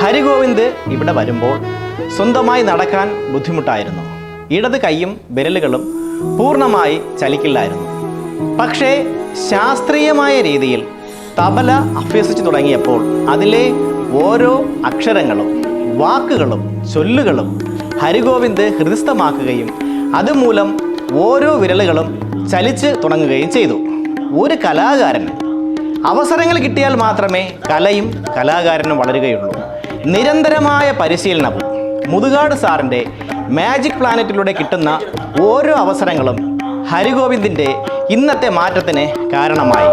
ഹരിഗോവിന്ദ് ഇവിടെ വരുമ്പോൾ സ്വന്തമായി നടക്കാൻ ബുദ്ധിമുട്ടായിരുന്നു. ഇടത് കൈയും വിരലുകളും പൂർണ്ണമായി ചലിക്കില്ലായിരുന്നു. പക്ഷേ ശാസ്ത്രീയമായ രീതിയിൽ തബല അഭ്യസിച്ചു തുടങ്ങിയപ്പോൾ അതിലെ ഓരോ അക്ഷരങ്ങളും വാക്കുകളും ചൊല്ലുകളും ഹരിഗോവിന്ദ് ഹൃദിസ്ഥമാക്കുകയും അതുമൂലം ഓരോ വിരലുകളും ചലിച്ച് തുടങ്ങുകയും ചെയ്തു. ഒരു കലാകാരന് അവസരങ്ങൾ കിട്ടിയാൽ മാത്രമേ കലയും കലാകാരനും വളരുകയുള്ളൂ. നിരന്തരമായ പരിശീലനവും മുതുകാട് സാറിൻ്റെ മാജിക് പ്ലാനറ്റിലൂടെ കിട്ടുന്ന ഓരോ അവസരങ്ങളും ഹരിഗോവിന്ദിൻ്റെ ഇന്നത്തെ മാറ്റത്തിന് കാരണമായി.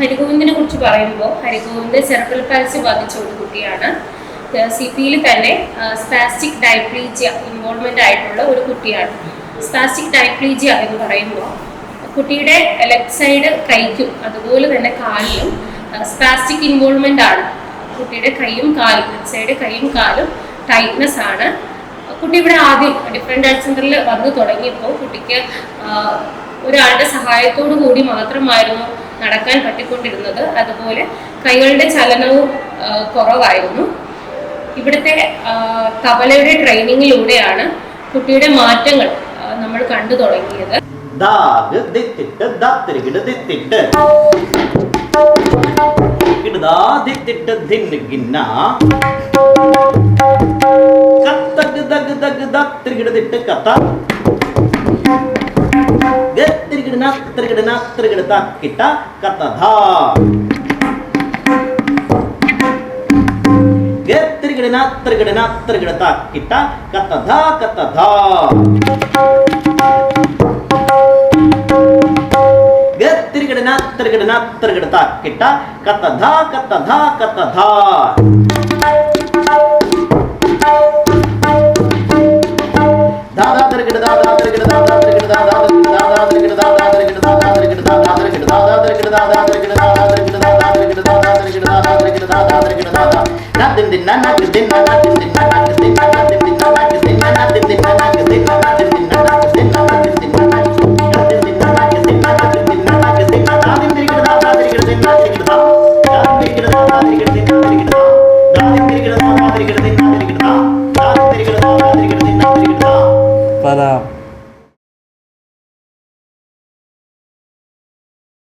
ഹരിഗോവിന്ദിനെ കുറിച്ച് പറയുമ്പോൾ ഹരിഗോവിന്ദ് സെറിബ്രൽ പാൽസി ബാധിച്ച ഒരു കുട്ടിയാണ്. CPയിൽ തന്നെ സ്പാസ്റ്റിക് ഡൈപ്ലീജിയ ഇൻവോൾവ്മെന്റ് ആയിട്ടുള്ള ഒരു കുട്ടിയാണ്. സ്പാസ്റ്റിക് ഡൈപ്ലീജിയ എന്ന് പറയുമ്പോൾ കുട്ടിയുടെ ലെഫ്റ്റ് സൈഡ് കൈക്കും അതുപോലെ തന്നെ കാലിലും സ്പാസ്റ്റിക് ഇൻവോൾവ്മെന്റ് ആണ്. കുട്ടിയുടെ കൈയും കാലും ലെഫ്റ്റ് സൈഡ് കൈയും കാലും ടൈറ്റ്നെസ് ആണ്. കുട്ടി ഇവിടെ ആദ്യം ഡിഫറെൻ്റ് ഹെൽത്ത് സെന്ററിൽ വന്നു തുടങ്ങിയപ്പോൾ കുട്ടിക്ക് ഒരാളുടെ സഹായത്തോടു കൂടി മാത്രമായിരുന്നു നടക്കാൻ പറ്റിക്കൊണ്ടിരുന്നത്. അതുപോലെ കൈകളുടെ ചലനവും കുറവായിരുന്നു. ഇവിടുത്തെ തബലയുടെ ട്രെയിനിങ്ങിലൂടെയാണ് കുട്ടിയുടെ മാറ്റങ്ങൾ നമ്മൾ കണ്ടു തുടങ്ങിയത്. Did